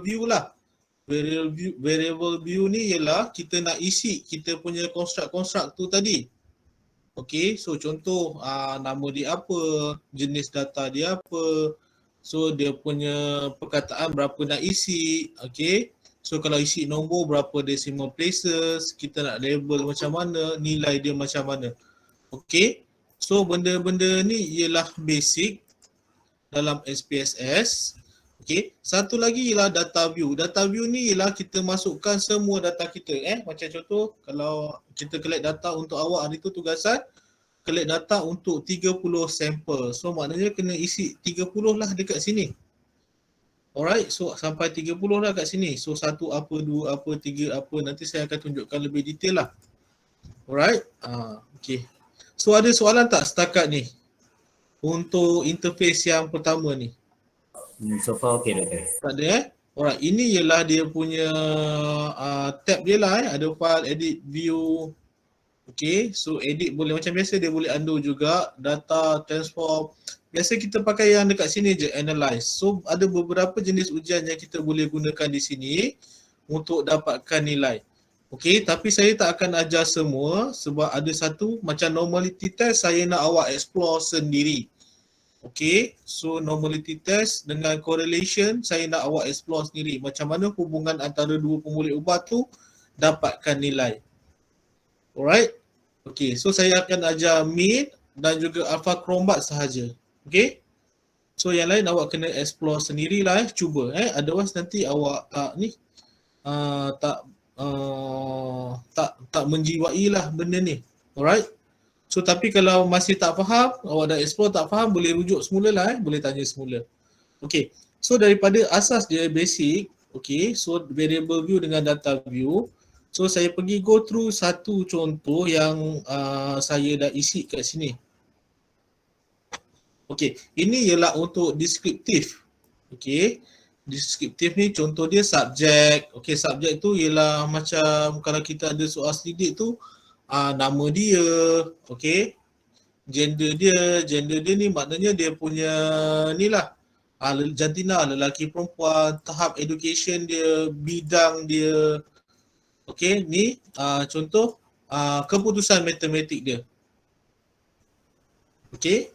view lah. Variable view ni ialah kita nak isi kita punya construct tu tadi. Okay, so contoh nama dia apa, jenis data dia apa, so dia punya perkataan berapa nak isi, okay. So kalau isi nombor berapa decimal places, kita nak label macam mana, nilai dia macam mana. Okay, so benda-benda ni ialah basic dalam SPSS. Okay, satu lagi ialah data view. Data view ni ialah kita masukkan semua data kita. Macam contoh, kalau kita collect data untuk awak hari tu tugasan, collect data untuk 30 sampel. So maknanya kena isi 30 lah dekat sini. Alright, so sampai 30 lah kat sini. So 1 apa, 2 apa, 3 apa, nanti saya akan tunjukkan lebih detail lah. Alright, okay. So ada soalan tak setakat ni? Untuk interface yang pertama ni. So far okay doktor. Tak ada Alright, ini ialah dia punya tab dia lah Ada file, edit, view. Okay, so edit boleh macam biasa, dia boleh undo juga. Data, transform. Biasa kita pakai yang dekat sini je, analyze. So ada beberapa jenis ujian yang kita boleh gunakan di sini untuk dapatkan nilai. Okay, tapi saya tak akan ajar semua sebab ada satu macam normality test saya nak awak explore sendiri. Okay, so normality test dengan correlation saya nak awak explore sendiri. Macam mana hubungan antara dua pemulik ubah tu dapatkan nilai. Alright. Okay, so saya akan ajar mean dan juga alpha chrombat sahaja. Okay. So yang lain awak kena explore sendirilah cuba otherwise nanti awak tak menjiwai lah benda ni. Alright. So tapi kalau masih tak faham, awak dah explore tak faham, boleh rujuk semula lah boleh tanya semula. Okay, so daripada asas dia basic, okay, so variable view dengan data view. So saya pergi go through satu contoh yang saya dah isi kat sini. Okay, ini ialah untuk deskriptif. Okay, deskriptif ni contoh dia subjek. Okay, subjek tu ialah macam kalau kita ada soal selidik tu, nama dia, okay, gender dia ni maknanya dia punya ni lah, jantina, lelaki perempuan, tahap education dia, bidang dia. Okay, ni contoh keputusan matematik dia. Okay,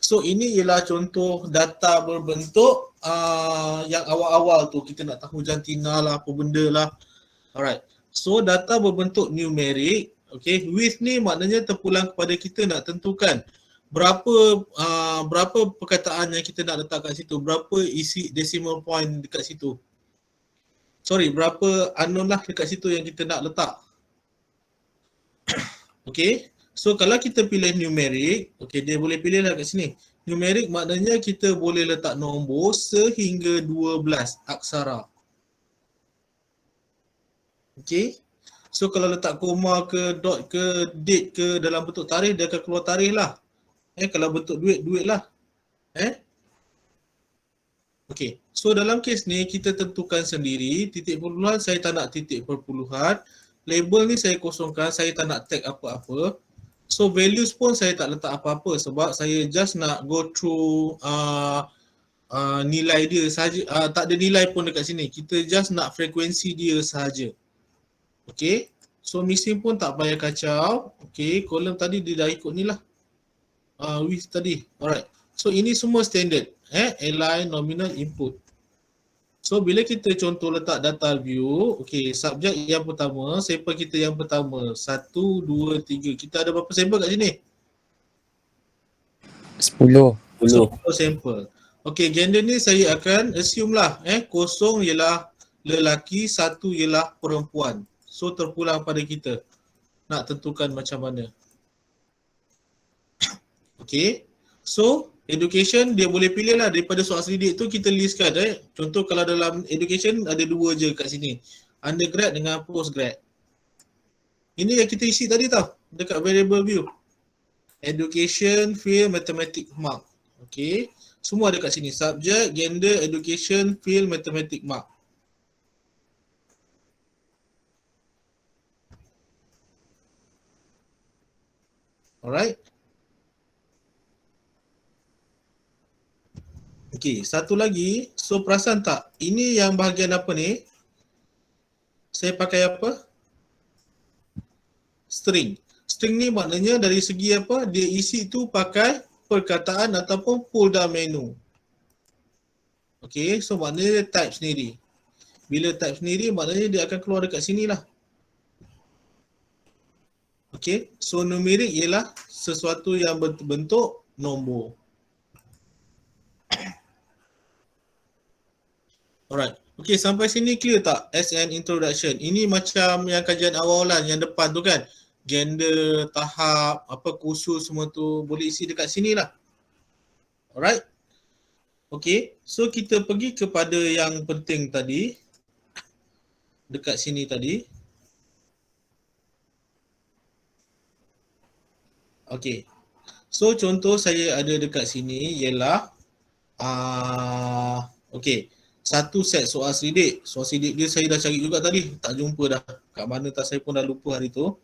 so ini ialah contoh data berbentuk yang awal-awal tu kita nak tahu jantina lah, apa benda lah. Alright, so data berbentuk numerik. Okay, with ni maknanya terpulang kepada kita nak tentukan berapa perkataan yang kita nak letak kat situ, berapa isi decimal point dekat situ. Sorry, berapa unknown lah dekat situ yang kita nak letak. Okay, so kalau kita pilih numerik, okay, dia boleh pilih lah kat sini. Numerik maknanya kita boleh letak nombor sehingga 12 aksara. Okay, so kalau letak koma ke dot ke date ke dalam bentuk tarikh, dia akan keluar tarikh lah. Kalau bentuk duit, duit lah. Okay, so dalam kes ni kita tentukan sendiri, titik perpuluhan saya tak nak titik perpuluhan, label ni saya kosongkan, saya tak nak tag apa-apa. So values pun saya tak letak apa-apa sebab saya just nak go through nilai dia sahaja. Tak ada nilai pun dekat sini, kita just nak frekuensi dia sahaja. Okay, so mesin pun tak payah kacau. Okay, kolom tadi dia dah ikut ni lah, width tadi. Alright, so ini semua standard. Align, nominal, input. So bila kita contoh letak data view, okay, subjek yang pertama, sampel kita yang pertama, 1, 2, 3. Kita ada berapa sampel kat sini? 10 sampel. Okay, gender ni saya akan assume lah, 0 ialah lelaki, 1 ialah perempuan. So terpulang pada kita nak tentukan macam mana. Okay, so education dia boleh pilih lah daripada soal selidik tu kita listkan. Contoh kalau dalam education ada 2 je kat sini, undergrad dengan postgrad. Ini yang kita isi tadi tau dekat variable view. Education, field, mathematics, mark. Okay, semua ada kat sini, subject, gender, education, field, mathematics, mark. Alright. Okey, satu lagi. So perasan tak? Ini yang bahagian apa ni? Saya pakai apa? String. String ni maknanya dari segi apa? Dia isi tu pakai perkataan ataupun pull down menu. Okey, so maknanya dia type sendiri. Bila type sendiri maknanya dia akan keluar dekat sini lah. Okey, so numerik ialah sesuatu yang berbentuk nombor. Alright. Okey, sampai sini clear tak? As an introduction. Ini macam yang kajian awalan yang depan tu kan. Gender, tahap, apa kursus semua tu boleh isi dekat sini lah. Alright. Okey, so kita pergi kepada yang penting tadi. Dekat sini tadi. Okey. So contoh saya ada dekat sini ialah okey. Satu set soal selidik. Soal selidik dia saya dah cari juga tadi. Tak jumpa dah. Kat mana tak saya pun dah lupa hari tu.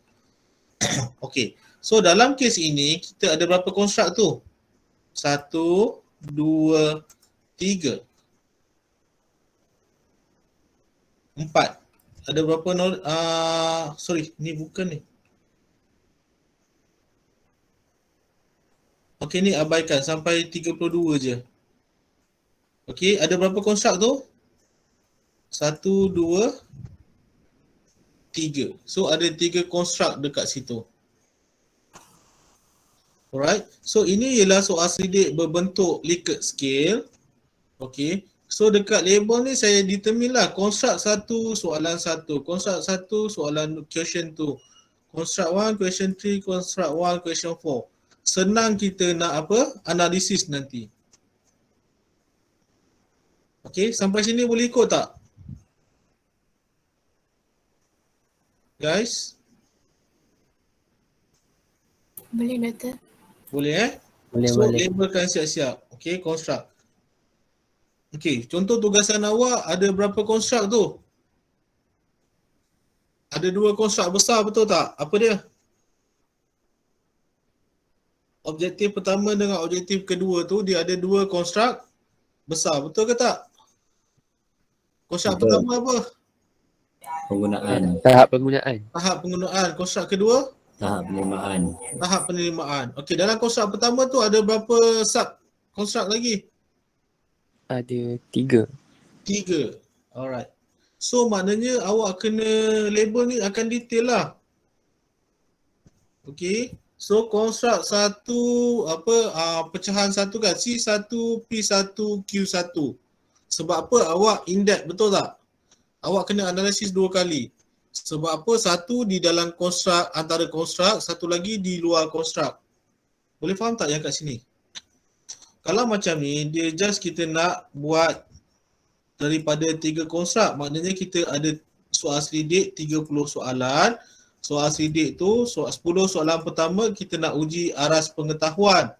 Okey. So dalam kes ini kita ada berapa konstruk tu? 1, 2, 3, 4. Ada berapa sorry, ni bukan ni. Okey, ni abaikan sampai 32 je. Okey, ada berapa konstruk tu? 1, 2, 3. So ada 3 konstruk dekat situ. Alright. So ini ialah soal selidik berbentuk Likert scale. Okey. So dekat label ni saya determine lah konstruk 1 soalan 1, konstruk 1 soalan question 2, konstruk 1 question 3, konstruk 1 question 4. Senang kita nak apa? Analisis nanti. Okey, sampai sini boleh ikut tak? Guys, Boleh doktor. boleh Boleh, So boleh. labelkan siap-siap. Okey, konstruk. Okey, contoh tugasan awak ada berapa konstruk tu? Ada 2 konstruk besar, betul tak? Apa dia? Objektif pertama dengan objektif kedua tu dia ada 2 konstruk besar, betul ke tak? Konstruk Betul. pertama apa? Penggunaan. Tahap penggunaan. Tahap penggunaan. Konstruk kedua? Tahap penerimaan. Tahap penerimaan. Okey, dalam konstruk pertama tu ada berapa sub konstruk lagi? Ada 3. 3. Alright. So maknanya awak kena label ni akan detail lah. Okey. So konstruk satu apa pecahan satu kan C1 P1 Q1. Sebab apa awak index, betul tak? Awak kena analisis 2 kali. Sebab apa? Satu di dalam konstruk, antara konstruk, satu lagi di luar konstruk. Boleh faham tak yang kat sini? Kalau macam ni, dia just kita nak buat daripada 3 konstruk, maknanya kita ada soal selidik 30 soalan. Soal selidik tu 10 soalan pertama kita nak uji aras pengetahuan.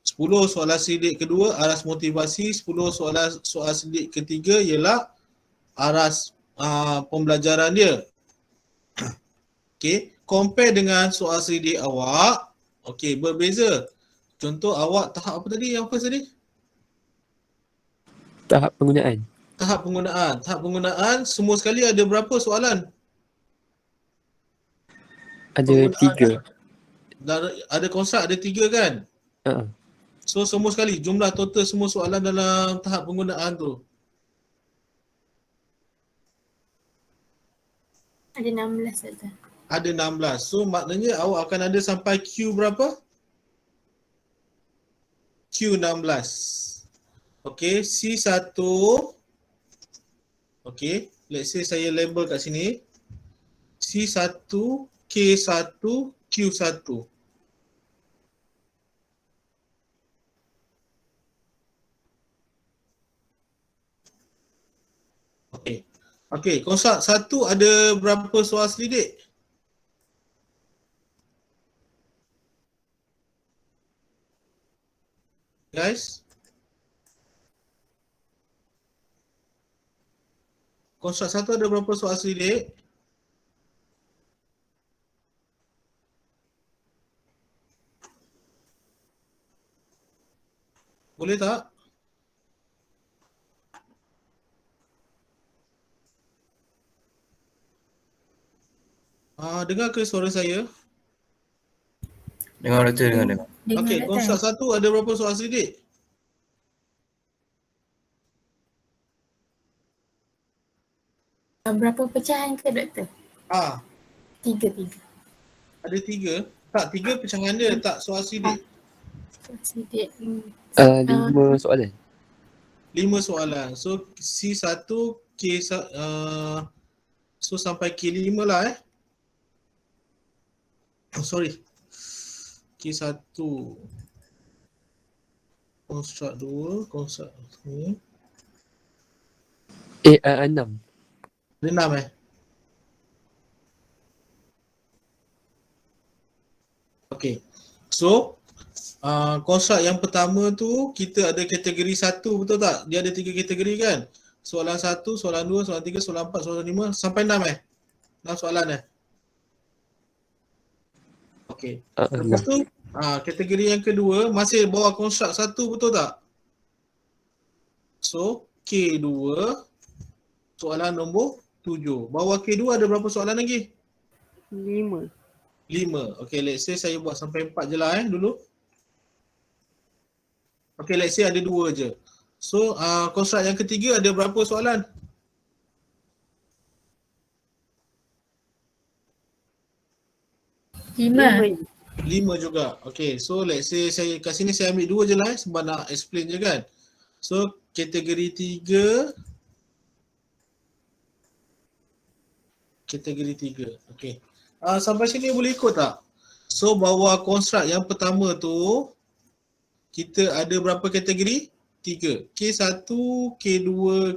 10 soalan selidik kedua aras motivasi, 10 soal selidik ketiga ialah aras pembelajaran dia. Okey, compare dengan soal selidik awak, okey berbeza. Contoh awak tahap apa tadi yang first tadi? Tahap penggunaan. Tahap penggunaan. Tahap penggunaan semua sekali ada berapa soalan? Ada 3. Ada konstruk ada 3 kan? So semua sekali jumlah total semua soalan dalam tahap penggunaan tu. Ada 16 doktor. Ada 16. So maknanya awak akan ada sampai Q berapa? Q16. Okey, C1. Okey, let's say saya label kat sini. C1, K1, Q1. Okey. Okey, konstruk 1 ada berapa soal selidik? Guys? Konstruk 1 ada berapa soal selidik? Boleh tak? Dengar ke suara saya? Dengar doktor, dengar. Dengar Okey, Doktor. konstruk 1 ada berapa soalan sedik? Berapa pecahan ke Doktor? Ah, 3. ada 3. Tak, 3 pecahan dia, tak soal sedik. Sedikit. 5 soalan. 5 soalan. So C1 so sampai K5 lah sorry. K1 konstruk 2, konstruk ni. 6. Ada 6 Okey. So konstruk yang pertama tu kita ada kategori 1, betul tak? Dia ada 3 kategori kan? Soalan 1, soalan 2, soalan 3, soalan 4, soalan 5 sampai 6 6 soalan Okey. Lepas tu kategori yang kedua masih bawah konstruk 1, betul tak? So K2 soalan nombor 7. Bawah K2 ada berapa soalan lagi? 5. 5. Okey, let's say saya buat sampai 4 je lah dulu. Okey, let's say ada 2 je. So konstruk yang ketiga ada berapa soalan? 5. 5 juga. Okey, so let's say saya kat sini saya ambil 2 je lah sebab nak explain je kan. So kategori 3. Kategori 3. Okey. Sampai sini boleh ikut tak? So bawah konstruk yang pertama tu kita ada berapa kategori? 3. K1, K2,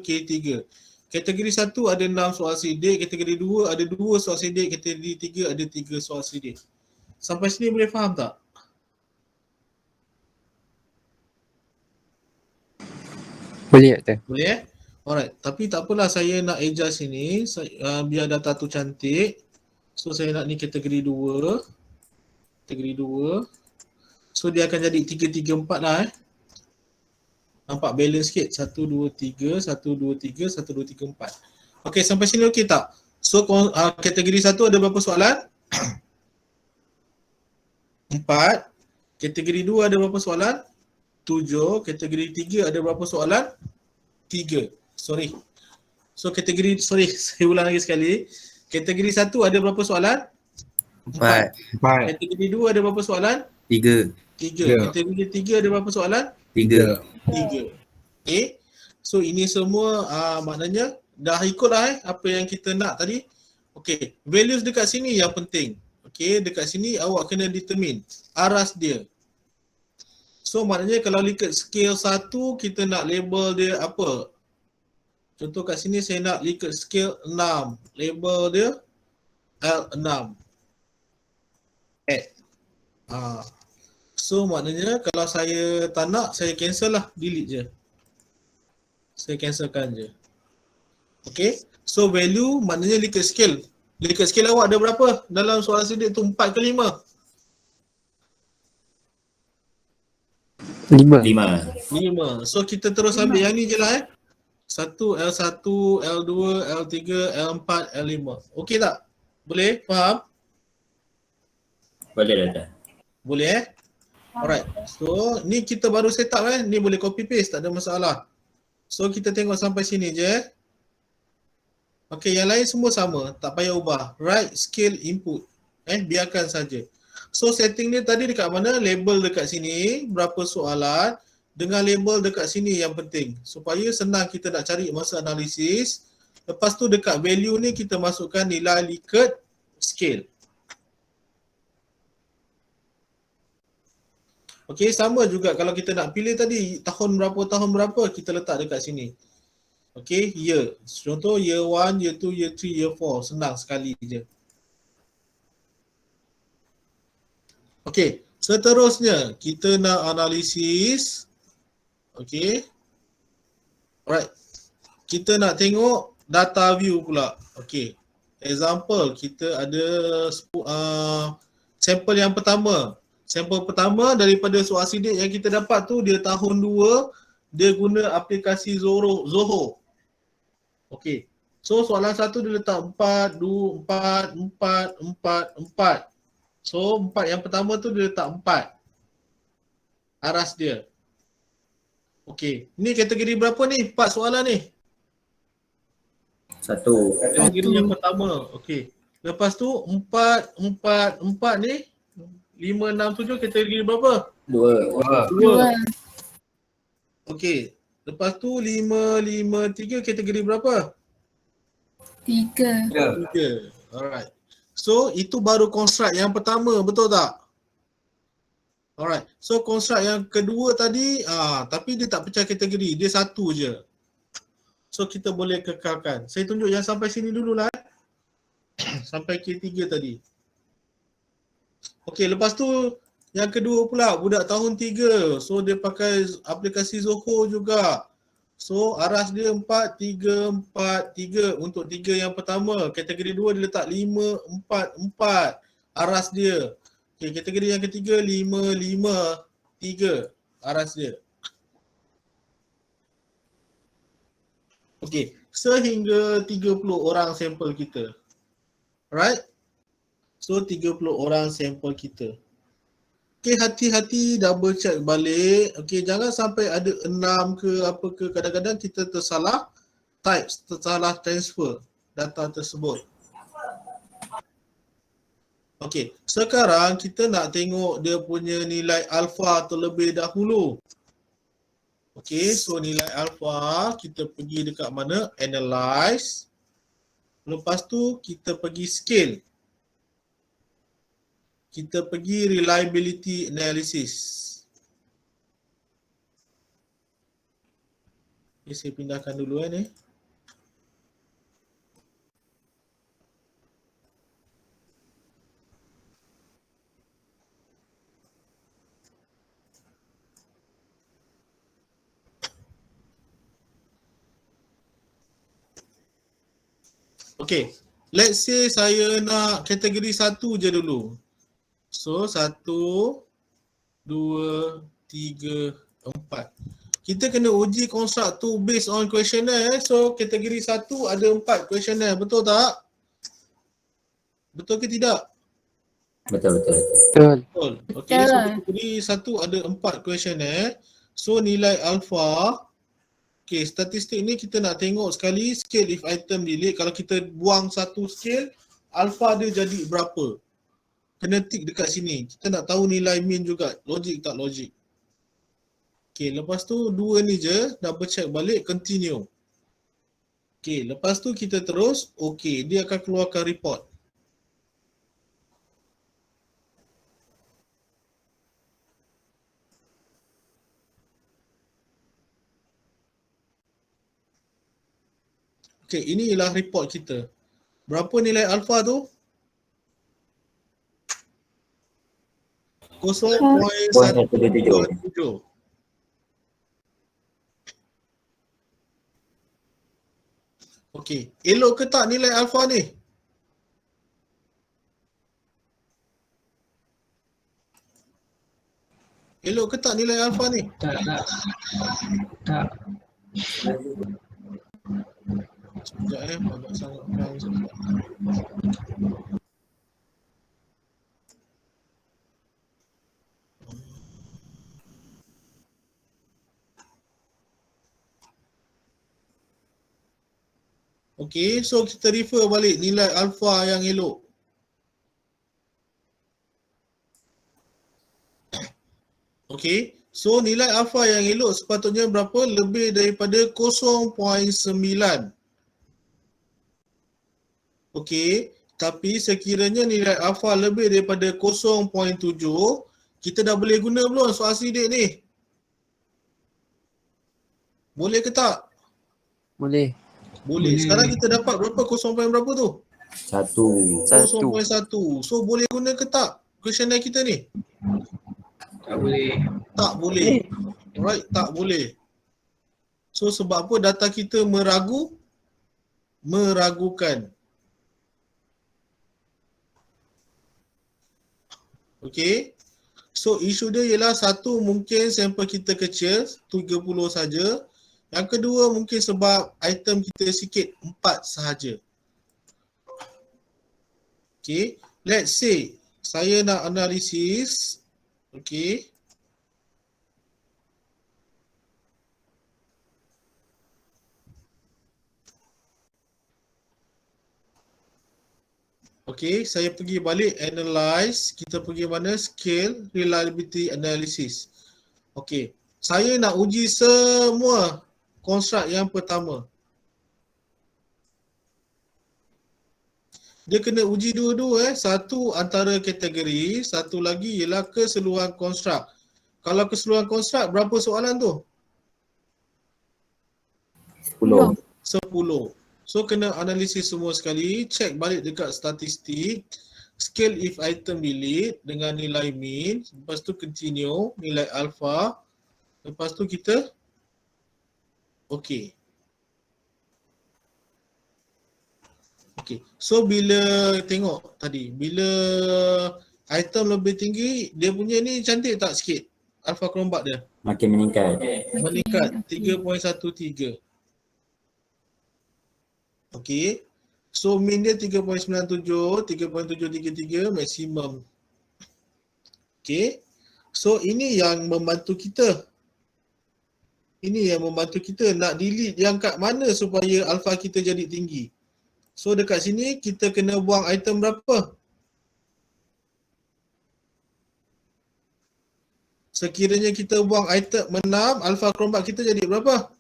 K3. Kategori 1 ada 6 soal sedik, kategori 2 ada 2 soal sedik, kategori 3 ada 3 soal sedik. Sampai sini boleh faham tak? Boleh Doktor? Boleh Alright, tapi tak apalah, saya nak adjust sini biar data tu cantik. So saya nak ni kategori 2. Kategori 2. So dia akan jadi 3, 3, 4 lah Nampak balance sikit. 1, 2, 3, 1, 2, 3, 1, 2, 3, 4. Okey, sampai sini okey tak? So kategori 1 ada berapa soalan? 4. Kategori 2 ada berapa soalan? 7. Kategori 3 ada berapa soalan? 3. Sorry. So saya ulang lagi sekali. Kategori 1 ada berapa soalan? 4. Kategori 2 ada berapa soalan? 3. 3. Kategori 3 ada berapa soalan? 3. 3. Okay. So ini semua maknanya dah ikut lah apa yang kita nak tadi. Okay. Values dekat sini yang penting. Okay. Dekat sini awak kena determine aras dia. So maknanya kalau Likert scale 1 kita nak label dia apa? Contoh kat sini saya nak Likert scale 6. Label dia L6. So maknanya kalau saya tak nak, saya cancel lah, delete je. Saya cancelkan je. Okay. So value maknanya Likert scale. Likert scale awak ada berapa dalam soalan sedik tu? 4 ke 5? 5. 5. So kita terus ambil yang ni je lah 1, L1, L2, L3, L4, L5. Okey tak? Boleh? Faham? Boleh Doktor. Boleh Alright. So ni kita baru set up ni boleh copy paste, tak ada masalah. So kita tengok sampai sini je. Okey, yang lain semua sama, tak payah ubah. Right scale input. Biarkan saja. So setting dia tadi dekat mana? Label dekat sini, berapa soalan, dengan label dekat sini yang penting. Supaya senang kita nak cari masa analisis. Lepas tu dekat value ni kita masukkan nilai Likert scale. Okey, sama juga kalau kita nak pilih tadi tahun berapa, kita letak dekat sini. Okey, year. Contoh year 1, year 2, year 3, year 4. Senang sekali je. Okey, seterusnya kita nak analisis. Okey. Alright. Kita nak tengok data view pula. Okey. Example, kita ada sampel yang pertama. Sampel pertama daripada soal sedik yang kita dapat tu dia tahun 2, dia guna aplikasi Zoho. Okey. So soalan satu dia letak 4, 2, 4, 4, 4, 4. So 4 yang pertama tu dia letak 4. Aras dia. Okey. Ni kategori berapa ni? 4 soalan ni. Satu. Kategori yang pertama. Okey. Lepas tu 4, 4, 4 ni 5, 6, 7 kategori berapa? Dua. Dua. Okey. Lepas tu 5, 5, 3 kategori berapa? Tiga. 3. Alright. So itu baru construct yang pertama, betul tak? Alright. So construct yang kedua tadi, tapi dia tak pecah kategori, dia satu je. So kita boleh kekalkan. Saya tunjuk yang sampai sini dululah. Sampai K3 tadi. Okey, lepas tu yang kedua pula, budak tahun 3. So dia pakai aplikasi Zoho juga. So aras dia 4, 3, 4, 3 untuk 3 yang pertama. Kategori 2 dia letak 5, 4, 4 aras dia. Okay, kategori yang ketiga 5, 5, 3 aras dia. Okay, sehingga 30 orang sampel kita. Alright? So 30 orang sampel kita. Okay, hati-hati double check balik. Okay, jangan sampai ada 6 ke apa ke. Kadang-kadang kita tersalah type, tersalah transfer data tersebut. Okay, sekarang kita nak tengok dia punya nilai alpha terlebih dahulu. Okay, so nilai alpha kita pergi dekat mana? Analyze. Lepas tu kita pergi scale. Kita pergi reliability analysis. Okay, saya pindahkan dulu ni. Okay, let's say saya nak kategori 1 je dulu. So 1, 2, 3, 4. Kita kena uji construct tu based on questionnaire. So kategori 1 ada 4 questionnaire, betul tak? Betul ke tidak? Betul. Betul. Okay, so Betul. kategori 1 ada 4 questionnaire. So nilai alpha. Okay, statistik ni kita nak tengok sekali scale if item delete. Kalau kita buang satu scale, alpha dia jadi berapa? Kena tick dekat sini. Kita nak tahu nilai mean juga. Logik tak logik. Okay, lepas tu dua ni je. Double check balik, continue. Okay, lepas tu kita terus. Okay, dia akan keluarkan report. Okay, ini ialah report kita. Berapa nilai alpha tu? 0.127. Okey, elok ke tak nilai alpha ni? Elok ke tak nilai alpha ni? Tak. Sekejap agak sangat kurang sekejap. Okey, so kita refer balik nilai alpha yang elok. Okey, so nilai alpha yang elok sepatutnya berapa? Lebih daripada 0.9. Okey, tapi sekiranya nilai alpha lebih daripada 0.7, kita dah boleh guna belum soal sidik ni? Boleh ke tak? Boleh. Boleh. Sekarang kita dapat berapa? 0. Berapa tu? 1. 0.1. So boleh guna ke tak questionnaire kita ni? Tak boleh. Tak boleh. Alright, tak boleh. So sebab apa data kita meragukan. Okay. So isu dia ialah satu, mungkin sampel kita kecil, 30 saja. Yang kedua mungkin sebab item kita sikit 4 sahaja. Okay, let's say saya nak analisis. Okay. Okay, saya pergi balik analyze. Kita pergi mana? Scale reliability analysis. Okay, saya nak uji semua construct yang pertama. Dia kena uji dua-dua Satu antara kategori, satu lagi ialah keseluruhan construct. Kalau keseluruhan construct, berapa soalan tu? 10. 10. So kena analisis semua sekali, check balik dekat statistik, scale if item delete dengan nilai min, lepas tu continue, nilai alpha, lepas tu kita okay. Okay, so bila tengok tadi, bila item lebih tinggi, dia punya ni cantik tak sikit? Alpha Chrombat dia Makin meningkat. meningkat okey. 3.13. Okay, so min dia 3.97, 3.733 maksimum. Okay, so ini yang membantu kita. Ini yang membantu kita nak delete yang kat mana supaya alpha kita jadi tinggi. So dekat sini kita kena buang item berapa? Sekiranya kita buang item 6, alpha Chrombat kita jadi berapa?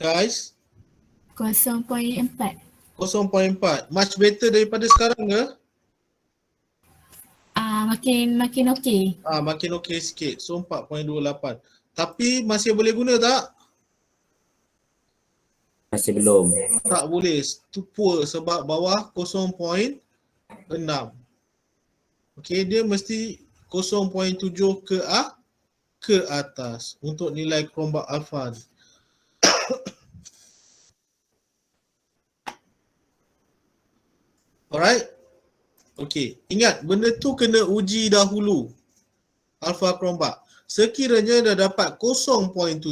Guys, 0.4. 0.4. Much better daripada sekarang ke? Makin okey. Makin okey sikit. So 4.28. Tapi masih boleh guna tak? Masih belum. Tak boleh. Tu poor sebab bawah 0.6. Okey, dia mesti 0.7 ke atas untuk nilai Chrombat alpha ni. Alright. Okey, ingat benda tu kena uji dahulu. Alpha Chrombat. Sekiranya dah dapat 0.7,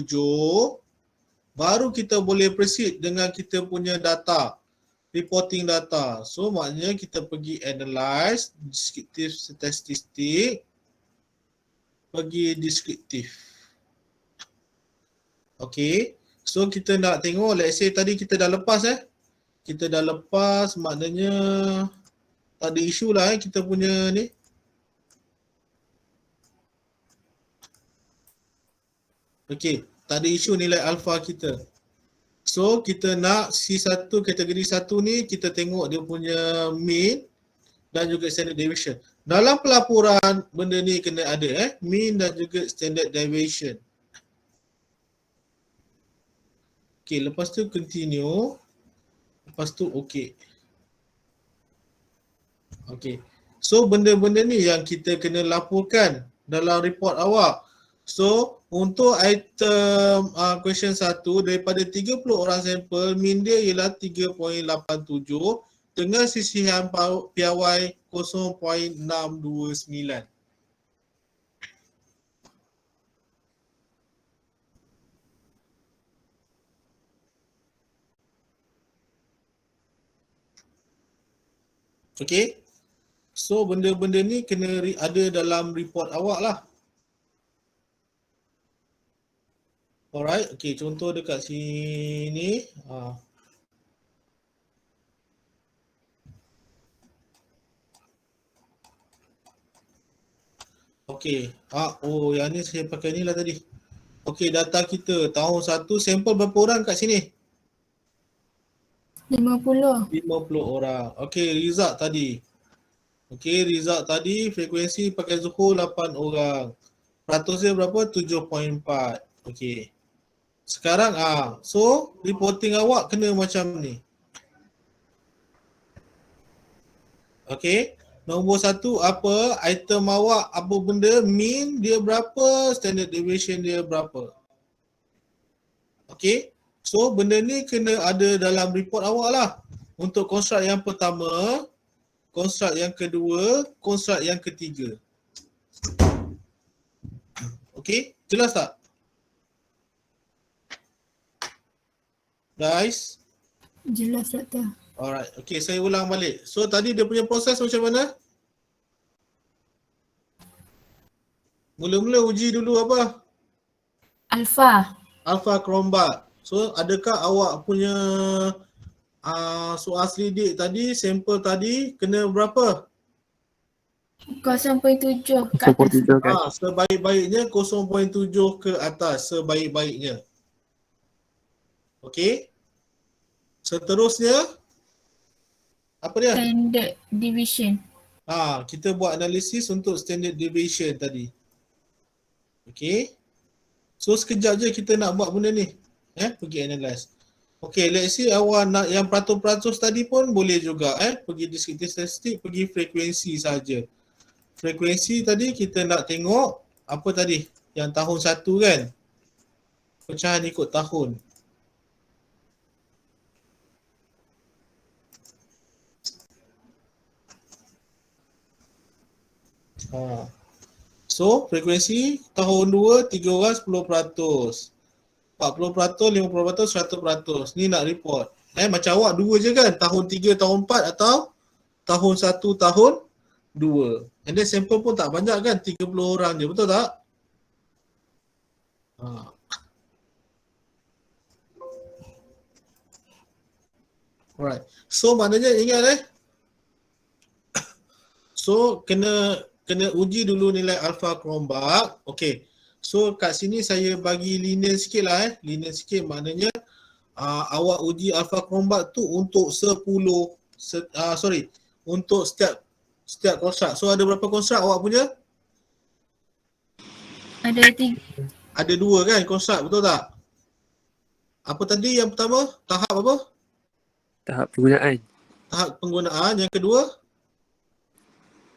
baru kita boleh proceed dengan kita punya data, reporting data. So maknanya kita pergi analyze, descriptive statistik, pergi descriptive. Okey, so kita nak tengok, let's say tadi kita dah lepas kita dah lepas, maknanya tak ada isu lah kita punya ni. Okey, tak ada isu nilai alpha kita. So kita nak C1 kategori 1 ni kita tengok dia punya mean dan juga standard deviation. Dalam pelaporan benda ni kena ada mean dan juga standard deviation. Okey, lepas tu continue. Lepas tu okey. Okey. So benda-benda ni yang kita kena laporkan dalam report awak. So untuk item question 1, daripada 30 orang sampel, min dia ialah 3.87 dengan sisihan piawai 0.629. Okay, so benda-benda ni kena ada dalam report awak lah. Alright, okay, contoh dekat sini. Okay, oh yang ni saya pakai ni lah tadi. Okay, data kita tahun 1, sampel berapa orang kat sini? 50. 50 orang. Okey, result tadi. Okey, result tadi frekuensi pakai Zuhur 8 orang. Peratusnya berapa? 7.4. Okey. Sekarang so reporting awak kena macam ni. Okey. Nombor 1 apa? Item awak apa benda? Mean dia berapa? Standard deviation dia berapa? Okey. So benda ni kena ada dalam report awak lah. Untuk construct yang pertama, construct yang kedua, construct yang ketiga. Okay, jelas tak? Guys? Jelas doktor. Alright, okay, saya ulang balik. So tadi dia punya proses macam mana? Mula-mula uji dulu apa? Alpha. Alpha Chrombat. So adakah awak punya soal selidik tadi, sampel tadi kena berapa? 0.7 ke Support atas. tidur kan? Sebaik-baiknya 0.7 ke atas, sebaik-baiknya. Okey. Seterusnya apa dia? Standard deviation. Kita buat analisis untuk standard deviation tadi. Okey. So sekejap je kita nak buat benda ni. Pergi analyze. Okey, let's say awak nak yang peratus-peratus tadi pun boleh juga pergi deskriptif statistik, pergi frekuensi saja. Frekuensi tadi kita nak tengok apa tadi? Yang tahun 1 kan? Pecahan ikut tahun. So, frekuensi tahun 2, 3 orang 10%. 40%, 50%, 100%. Ni nak report. Macam awak dua je kan? Tahun 3, tahun 4 atau tahun 1, tahun 2. And then sampel pun tak banyak kan? 30 orang je. Betul tak? Alright. So, maknanya ingat So, kena uji dulu nilai alpha Chrombat. Okay. So, kat sini saya bagi linear sikit lah Linear sikit maknanya awak uji alpha Chrombat tu untuk 10 untuk setiap konstruk. So, ada berapa konstruk awak punya? Ada 3. Ada 2 kan konstruk, betul tak? Apa tadi yang pertama? Tahap apa? Tahap penggunaan. Tahap penggunaan. Yang kedua?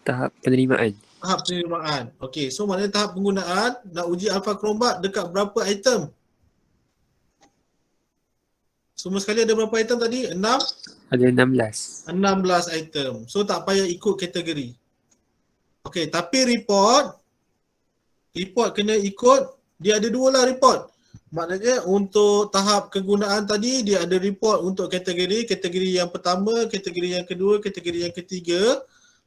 Tahap penerimaan. Tahap penerimaan. Okey, so maknanya tahap penggunaan nak uji alpha Chrombat dekat berapa item? Semua sekali ada berapa item tadi? 6? Ada 16. 16 item. So tak payah ikut kategori. Okey, tapi report kena ikut, dia ada 2 lah report. Maknanya untuk tahap kegunaan tadi dia ada report untuk kategori yang pertama, kategori yang kedua, kategori yang ketiga.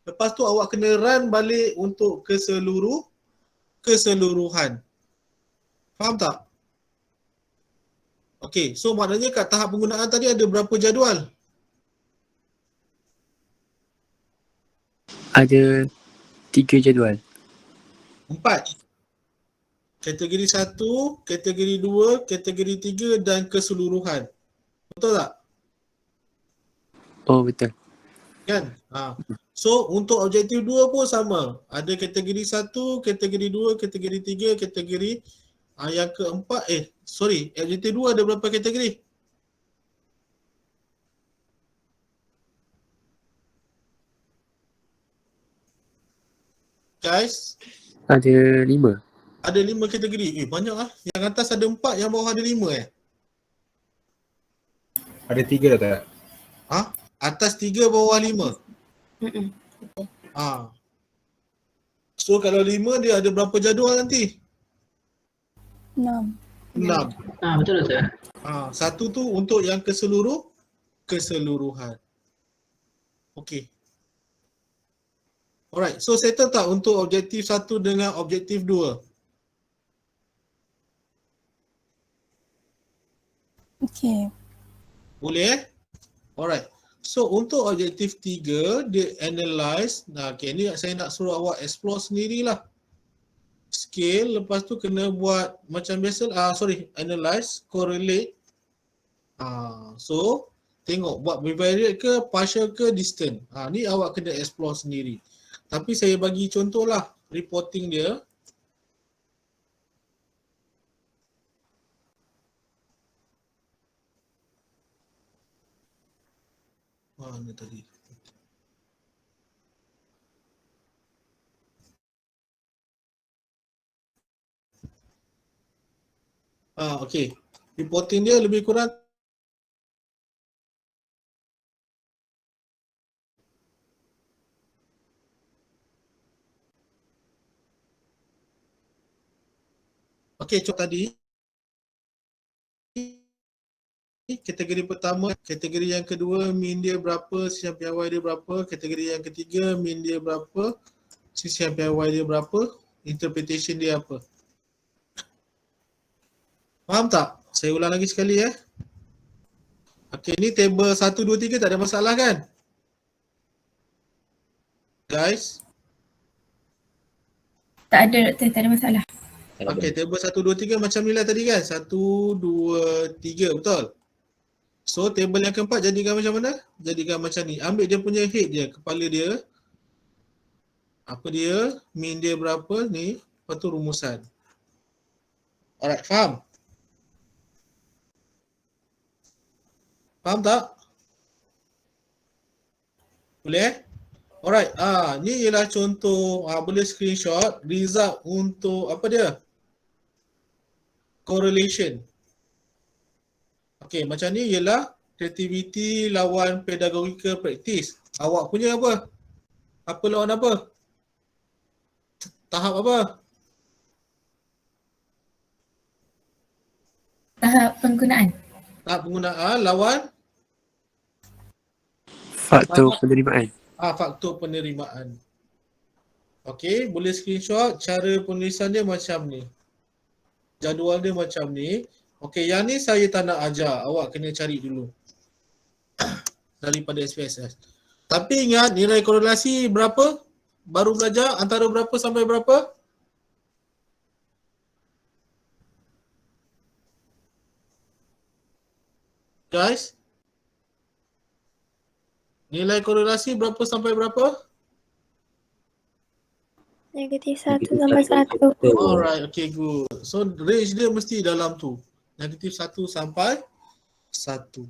Lepas tu awak kena run balik untuk keseluruhan. Faham tak? Okey, so maknanya kat tahap penggunaan tadi ada berapa jadual? Ada 3 jadual. 4. Kategori 1, kategori 2, kategori 3 dan keseluruhan. Betul tak? Oh betul. Kan? So untuk objektif 2 pun sama. Ada kategori 1, kategori 2, kategori 3, kategori yang keempat objektif 2 ada berapa kategori? Guys, Ada 5. ada 5 kategori. Banyak lah. Yang atas ada 4, yang bawah ada 5 Ada 3 tak? Atas 3, bawah 5. So kalau 5 dia ada berapa jadual nanti? 6. 6. Betul doktor. Satu tu untuk yang keseluruhan. Okey. Alright, so settle tak untuk objektif 1 dengan objektif 2? Okey. Boleh Alright. So untuk objektif 3 dia analyze. Ni saya nak suruh awak explore sendirilah. Scale, lepas tu kena buat macam biasa analyze, correlate. So tengok buat bivariate ke, partial ke, distant. Ni awak kena explore sendiri. Tapi saya bagi contohlah reporting dia. Mana tadi? Okey. Reporting dia lebih kurang Okey, contoh tadi kategori pertama, kategori yang kedua mean dia berapa, sisihan piawai dia berapa, kategori yang ketiga mean dia berapa, sisihan piawai dia berapa, interpretation dia apa. Faham tak? Saya ulang lagi sekali ya. Okey, ni table 1, 2, 3 tak ada masalah kan? Guys, Tak ada doktor, tak ada masalah. okey, table 1, 2, 3 macam ni lah tadi kan? 1, 2, 3, betul? So table yang keempat jadikan macam mana? Jadikan macam ni. Ambil dia punya head dia, kepala dia. Apa dia? Mean dia berapa ni? Lepas tu rumusan. Alright, faham? Faham tak? Boleh? Alright, ni ialah contoh, boleh screenshot result untuk apa dia? Correlation. Okey, macam ni ialah creativity lawan pedagogical practice. Awak punya apa? Apa lawan apa? Tahap apa? Tahap penggunaan. Tahap penggunaan lawan Faktor penerimaan. faktor penerimaan. Okey, boleh screenshot cara penulisan dia macam ni. Jadual dia macam ni. Okey, yang ni saya tak nak ajar. Awak kena cari dulu. Daripada SPSS. Tapi ingat nilai korelasi berapa? Baru belajar antara berapa sampai berapa? Guys? Nilai korelasi berapa sampai berapa? -1 sampai 1. Alright, okay, good. So range dia mesti dalam tu. -1 sampai 1.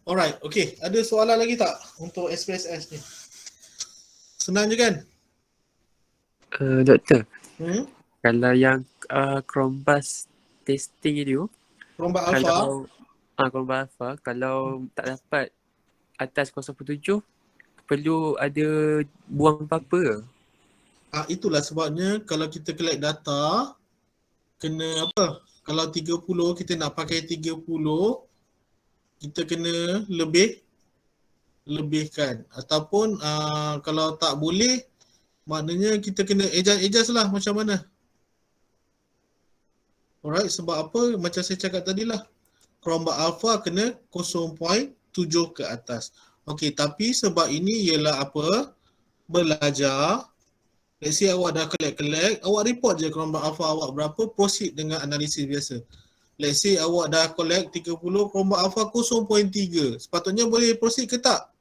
Alright, okay. Ada soalan lagi tak untuk SPSS ni? Senang je kan? Doktor, Hmm? kalau yang Chromebus testing itu, Rombak alpha. kalau Chromebus Alpha, kalau tak dapat atas 0.7, perlu ada buang apa-apa ke? Itulah sebabnya kalau kita collect data, kena apa? Kalau 30, kita nak pakai 30, kita kena lebihkan. Ataupun kalau tak boleh, maknanya kita kena adjust lah macam mana. Alright, sebab apa? Macam saya cakap tadi lah. Chromebus alpha kena 0.7 ke atas. Okey, tapi sebab ini ialah apa? Belajar. Let's say awak dah collect, awak report je Chromebus alpha awak berapa, proceed dengan analisis biasa. Let's say awak dah collect 30, Chromebus alpha 0.3. Sepatutnya boleh proceed ke tak?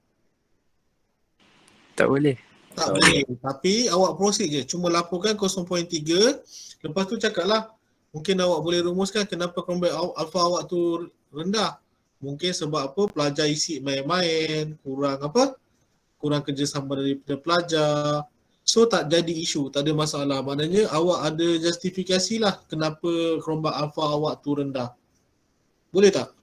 Tak boleh. Tak boleh. Tapi awak proceed je. Cuma laporkan 0.3. Lepas tu cakaplah, mungkin awak boleh rumuskan kenapa Chromebus alpha awak tu rendah. Mungkin sebab apa? Pelajar isi main-main, kurang kerjasama daripada pelajar. So tak jadi isu, tak ada masalah. Maknanya awak ada justifikasi lah kenapa Chromebus alpha awak tu rendah. Boleh tak?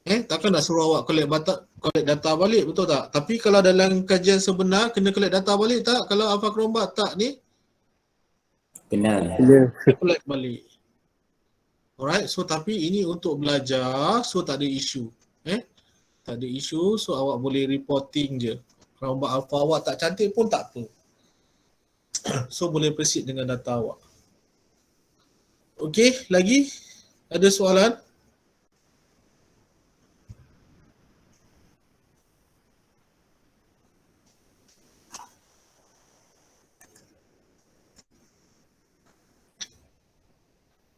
Takkan nak suruh awak collect data balik, betul tak? Tapi kalau dalam kajian sebenar, kena collect data balik tak? Kalau alpha Chromebus tak ni, Kena. collect balik. Alright, so tapi ini untuk belajar, so tak ada isu. Tak ada isu, so awak boleh reporting je. Chromebus alpha awak tak cantik pun tak apa. So boleh proceed dengan data awak. Okey, lagi? Ada soalan?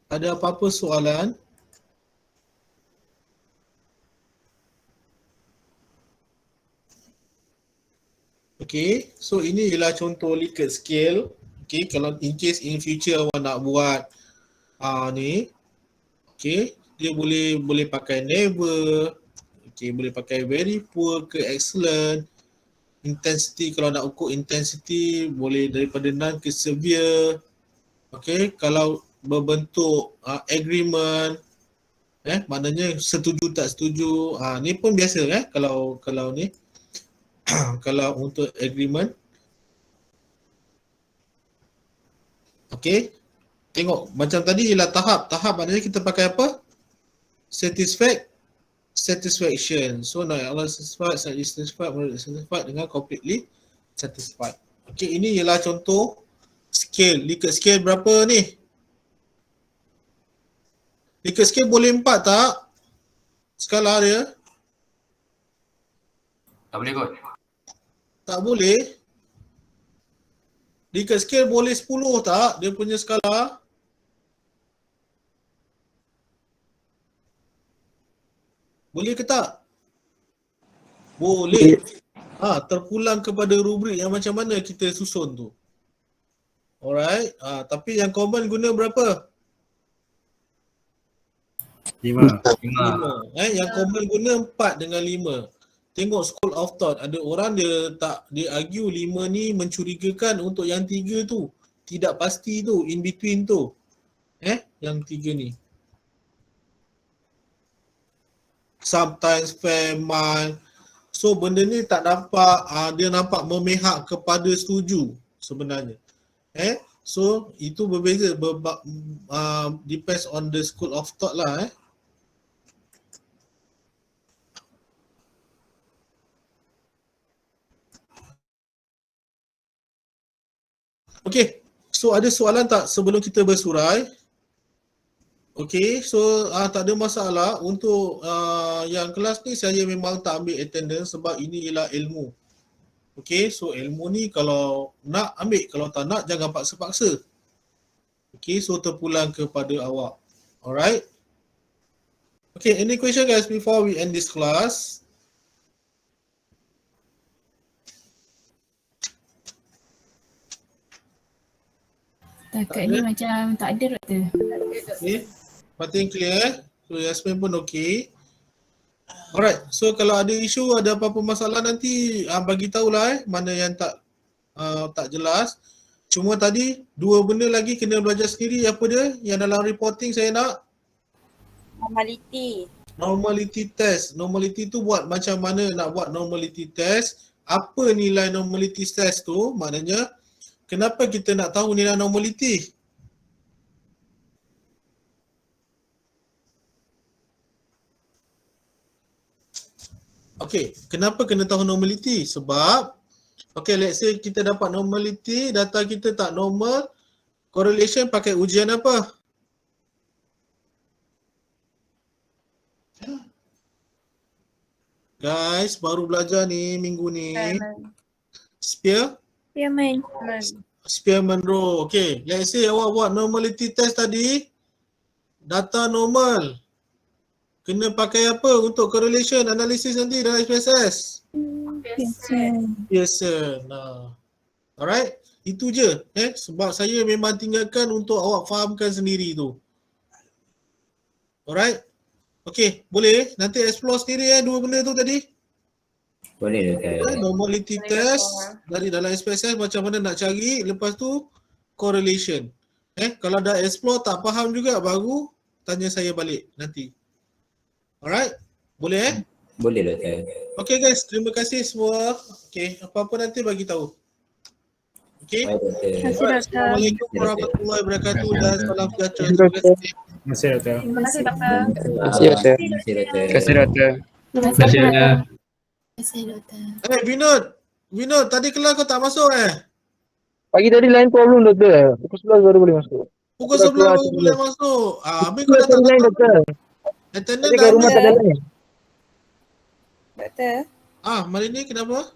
Ada apa-apa soalan? Okay, so ini ialah contoh Likert scale. Okay, kalau in case in future awak nak buat ni, okay, dia boleh pakai never, okay, boleh pakai very poor ke excellent. Intensity, kalau nak ukur intensity, boleh daripada none ke severe. Okay, kalau berbentuk agreement, Maknanya setuju tak setuju. Ni pun biasa kalau ni kalau untuk agreement. Okey. Tengok macam tadi ialah tahap. Tahap maknanya kita pakai apa? Satisfaction. So not all satisfied, satisfied dengan completely satisfied. Okey, ini ialah contoh scale. Likert scale berapa ni? Likert scale boleh 4 tak? Skala dia? Tak boleh kot. Tak boleh. Likert scale boleh 10 tak? Dia punya skala. Boleh ke tak? Boleh. Terpulang kepada rubrik yang macam mana kita susun tu. Alright. Tapi yang common guna berapa? 5. 5. Yang common guna 4 dengan 5. Tengok school of thought. Ada orang dia argue 5 ni mencurigakan untuk yang 3 tu. Tidak pasti tu, in between tu. Yang 3 ni. Sometimes fair, mild. So benda ni tak nampak, dia nampak memihak kepada setuju sebenarnya. So itu berbeza, depends on the school of thought lah. Okay, so ada soalan tak sebelum kita bersurai? Okay, so tak ada masalah. Untuk yang kelas ni saya memang tak ambil attendance sebab ini ialah ilmu. Okay, so ilmu ni kalau nak ambil, kalau tak nak jangan paksa-paksa. Okay, so terpulang kepada awak. Alright. Okay, any question guys before we end this class? Takat ni macam tak ada doktor. Okay, Fatin clear. So Yasmin pun okay. Alright, so kalau ada isu, ada apa-apa masalah nanti bagi tahulah mana yang tak jelas. Cuma tadi 2 benda lagi kena belajar sendiri. Apa dia? Yang dalam reporting saya nak normality test. Normality tu buat macam mana nak buat normality test? Apa nilai normality test tu? Maknanya kenapa kita nak tahu nilai normality? Okay, kenapa kena tahu normality? Sebab, okay, let's say kita dapat normality, data kita tak normal, correlation pakai ujian apa? Guys, baru belajar ni minggu ni. Spearman rule. Okay, let's say awak buat normality test tadi, data normal. Kena pakai apa untuk correlation analysis nanti dalam SPSS? Pearson. Alright, itu je. Sebab saya memang tinggalkan untuk awak fahamkan sendiri tu. Alright. Okay, boleh nanti explore sendiri 2 benda tu tadi. Boleh doktor. Normality test dari dalam SPSS macam mana nak cari, lepas tu correlation. Kalau dah explore tak faham juga baru tanya saya balik nanti. Alright? Boleh Boleh doktor. Okay guys, terima kasih semua. Okay, apa-apa nanti bagi tahu. Okay? Baik doktor. Alright, Assalamualaikum warahmatullahi wabarakatuh dan salam sejahtera. Terima kasih doktor. Terima kasih doktor. Terima kasih doktor. Terima kasih doktor. Terima kasih doktor. Terima kasih doktor. Vinod, tadi kelas kau tak masuk Pagi tadi line problem doktor. Pukul 11 baru boleh masuk. Pukul 11 baru boleh masuk. Habis kau datang line doktor. attendance Tadi kat rumah tak ada line. Doktor, Malam ni kenapa?